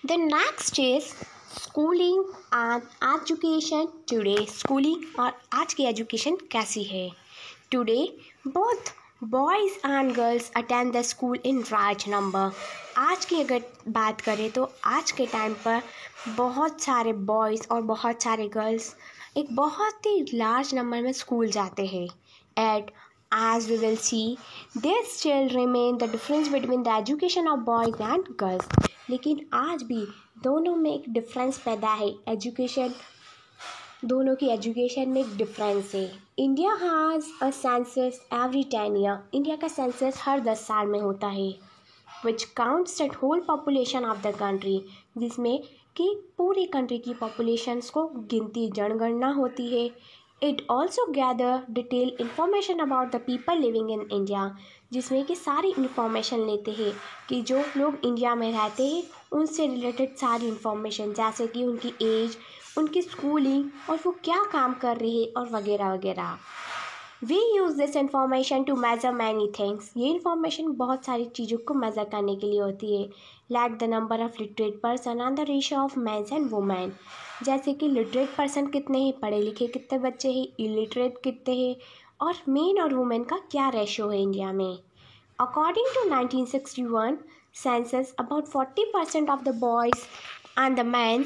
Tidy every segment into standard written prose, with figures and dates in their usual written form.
The next is schooling and education today. Schooling और आज की education कैसी है? Today both boys and girls attend the school in large number. आज की अगर बात करें तो आज के टाइम पर बहुत सारे बॉयज़ और बहुत सारे गर्ल्स एक बहुत ही लार्ज नंबर में स्कूल जाते हैं. At as we will see, there still remain the difference between the education of boys and girls. लेकिन आज भी दोनों में एक डिफरेंस पैदा है. दोनों की एजुकेशन में एक डिफरेंस है. India has a census every 10 year. India का सेंसस हर 10 साल में होता है. Which counts the whole population of the country. जिसमें कि पूरी कंट्री की पॉपुलेशंस को गिनती जनगणना होती है. It also gather detailed information about the people living in India. जिसमें कि सारी इन्फॉर्मेशन लेते हैं कि जो लोग इंडिया में रहते हैं उनसे रिलेटेड सारी इन्फॉर्मेशन, जैसे कि उनकी एज, उनकी स्कूलिंग और वो क्या काम कर रहे हैं और वगैरह वगैरह. We use this information to measure many things. ये इन्फॉर्मेशन बहुत सारी चीज़ों को मेज़र करने के लिए होती है. Like the number of literate person and the ratio of men and women. जैसे कि लिटरेट पर्सन कितने हैं, पढ़े लिखे कितने बच्चे हैं, इलिटरेट कितने हैं, और मेन और वुमेन का क्या रेशो है इंडिया में. According to 1961 census, about 40% of the boys and the men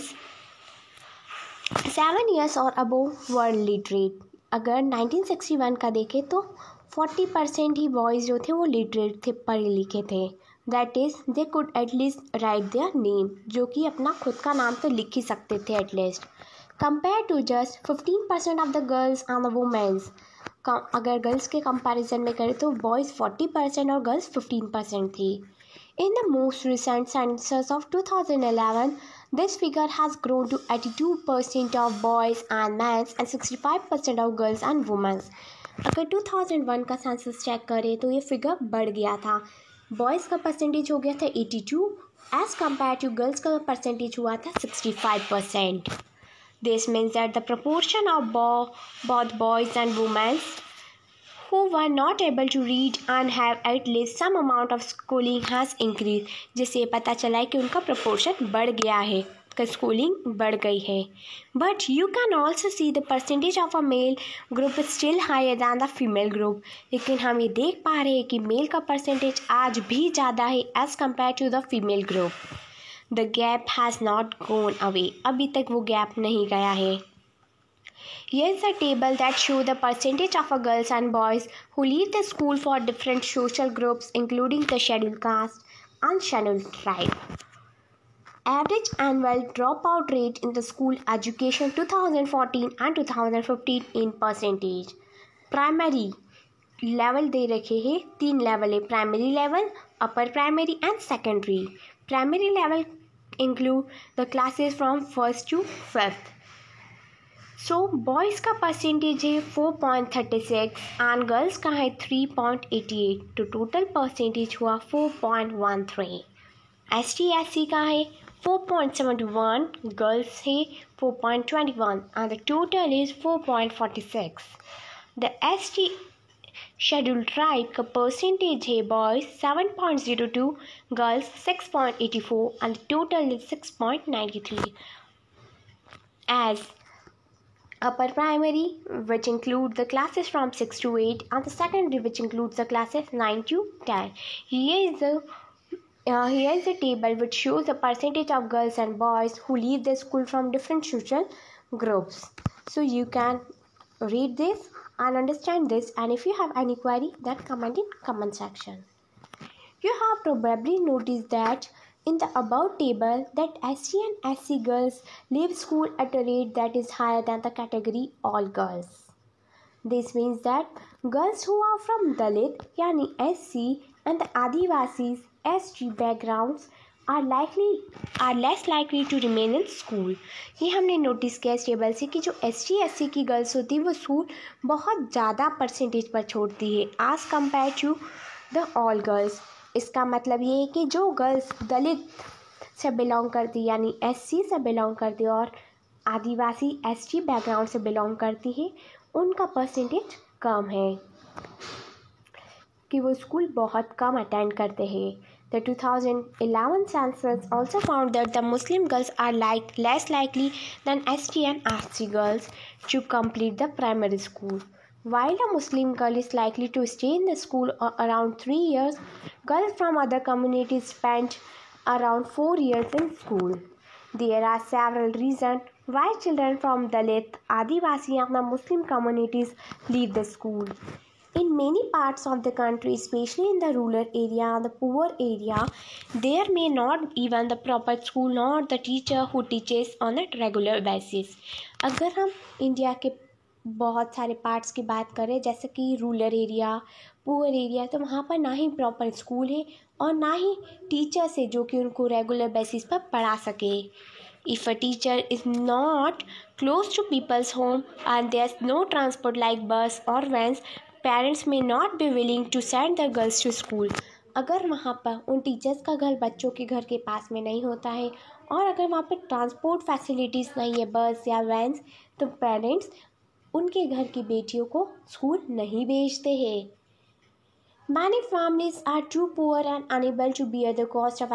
7 years or above were literate. अगर 1961 का देखें तो 40% ही बॉयज़ जो थे वो लिटरेट थे, पढ़े लिखे थे. That is they could at least right their name, जो कि अपना खुद का नाम तो लिख ही सकते थे at least. Compare to just 15% of the girls and the womens. अगर गर्ल्स के कंपैरिजन में करें तो बॉयज़ 40% और गर्ल्स 15% थी. In the most recent census of 2011, this figure has grown to 82% of boys and men and 65% of girls and women. अगर 2001 का census check करें तो ये फिगर बढ़ गया था. बॉयज़ का परसेंटेज हो गया था 82 एज कम्पेयर टू गर्ल्स का परसेंटेज हुआ था 65%. This means that the proportion of both boys and women who were not able to read and have at least some amount of schooling has increased. जिससे पता चला है कि उनका proportion बढ़ गया है, कि schooling बढ़ गई है. But you can also see the percentage of a male group is still higher than the female group. लेकिन हम ये देख पा रहे हैं कि मेल का percentage आज भी ज़्यादा है as compared to the female group. The gap has not gone away. अभी तक वो gap नहीं गया है. Here is a table that shows the percentage of girls and boys who leave the school for different social groups, including the scheduled caste and scheduled tribe. Average annual dropout rate in the school education 2014 and 2015 in percentage. Primary level दे रखे हैं, 3 level है. Primary level, upper primary and secondary. Primary level include the classes from 1st to 5th. So boys का percentage है 4.36 and girls का है 3.88. तो total percentage हुआ 4.13. ST/SC का है 4.71, गर्ल्स है 4.21 and the total is 4.46. The ST scheduled tribe का परसेंटेज है boys 7.02, girls 6.84 and the total is 6.93. As upper primary, which include the classes from 6 to 8, and the secondary, which includes the classes 9 to 10. Here is a table which shows the percentage of girls and boys who leave the school from different social groups. So you can read this and understand this, and if you have any query, then comment in comment section. You have probably noticed that in the above table that SC and SC girls leave school at a rate that is higher than the category all girls. This means that girls who are from Dalit yani SC and the Adivasis ST backgrounds are less likely to remain in school. ये हमने notice किया इस table से कि जो ST SC की girls होती है वो स्कूल बहुत ज़्यादा परसेंटेज पर छोड़ती है as compared to the all girls. इसका मतलब ये है कि जो गर्ल्स दलित से बिलोंग करती यानी SC से बिलोंग करती और आदिवासी ST बैकग्राउंड से बिलोंग करती है उनका परसेंटेज कम है, कि वो स्कूल बहुत कम अटेंड करते हैं. The 2011 census also found that the Muslim girls are less likely than ST and RC girls to complete the primary school. While a Muslim girl is likely to stay in the school around 3 years, girls from other communities spend around 4 years in school. There are several reasons why children from Dalit, Adivasi and the Muslim communities leave the school. In many parts of the country, especially in the rural area and the poor area, there may not even the proper school nor the teacher who teaches on a regular basis. अगर हम India के बहुत सारे parts की बात करें जैसे कि रूरल एरिया, पुअर एरिया, तो वहाँ पर ना ही प्रॉपर स्कूल है और ना ही टीचर्स है जो कि उनको रेगुलर बेसिस पर पढ़ा सके. If a teacher is not close to people's home and there's no transport like bus or vans, parents may not be willing to send the girls to school. अगर वहाँ पर उन टीचर्स का घर बच्चों के घर के पास में नहीं होता है और अगर वहाँ पर ट्रांसपोर्ट फैसिलिटीज़ नहीं है, बस या वैन्स, तो पेरेंट्स उनके घर की बेटियों को स्कूल नहीं भेजते हैं. Many families are too poor and unable to bear the cost of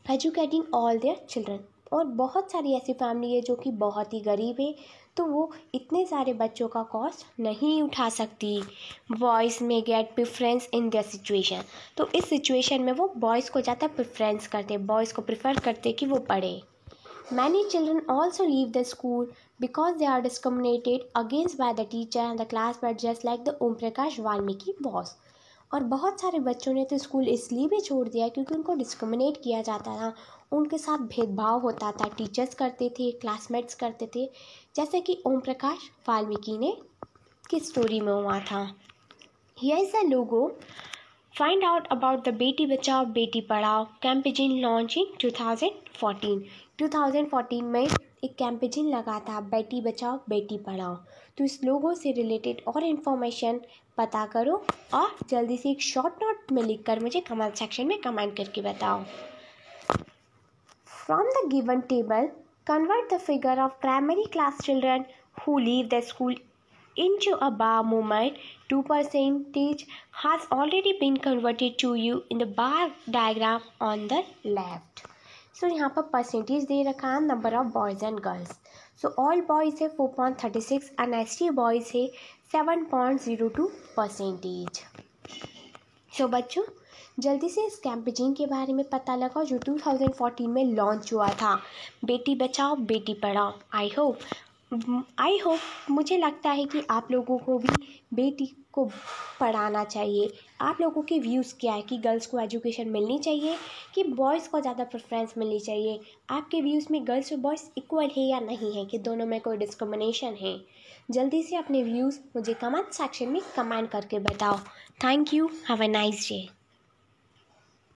educating all their children. और बहुत सारी ऐसी फैमिली है जो कि बहुत ही गरीब है, तो वो इतने सारे बच्चों का कॉस्ट नहीं उठा सकती. बॉयज़ में get preference in their situation. तो इस सिचुएशन में वो बॉयज़ को ज़्यादा प्रेफरेंस करते, बॉयज़ को प्रेफर करते कि वो पढ़े. Many children also leave the school because they are discriminated against by the teacher and the classmate just like the Om Prakash Valmiki was. और बहुत सारे बच्चों ने तो स्कूल इसलिए भी छोड़ दिया क्योंकि उनको डिस्क्रिमिनेट किया जाता था, उनके साथ भेदभाव होता था, टीचर्स करते थे, क्लासमेट्स करते थे, जैसे कि ओम प्रकाश वाल्मीकि ने की स्टोरी में हुआ था. Here is the logo. Find out about the Beti Bachao Beti Padhao campaign launch in 2014. 2014 में एक कैंपेन लगा था, बेटी बचाओ बेटी पढ़ाओ. तो इस लोगों से रिलेटेड और इन्फॉर्मेशन पता करो और जल्दी से एक शॉर्ट नोट में लिखकर मुझे कमेंट सेक्शन में कमेंट करके बताओ. From the given table, convert the figure of primary class children who leave the school into a bar movement. 2% has already been converted to you in the bar diagram on the left. So यहाँ पर percentage दे रखा है number of boys and girls. So all boys है 4.36 and ST boys है 7.02%. सो बच्चों जल्दी से इस कैंपेन के बारे में पता लगाओ जो 2014 में लॉन्च हुआ था, बेटी बचाओ बेटी पढ़ाओ. आई होप मुझे लगता है कि आप लोगों को भी बेटी को पढ़ाना चाहिए. आप लोगों के व्यूज़ क्या है कि गर्ल्स को एजुकेशन मिलनी चाहिए कि बॉयज़ को ज़्यादा प्रेफरेंस मिलनी चाहिए. आपके व्यूज़ में गर्ल्स और बॉयज़ इक्वल है या नहीं है, कि दोनों में कोई डिस्क्रिमिनेशन है. जल्दी से अपने व्यूज़ मुझे कमेंट सेक्शन में कमेंट करके बताओ. Thank you. Have a nice day.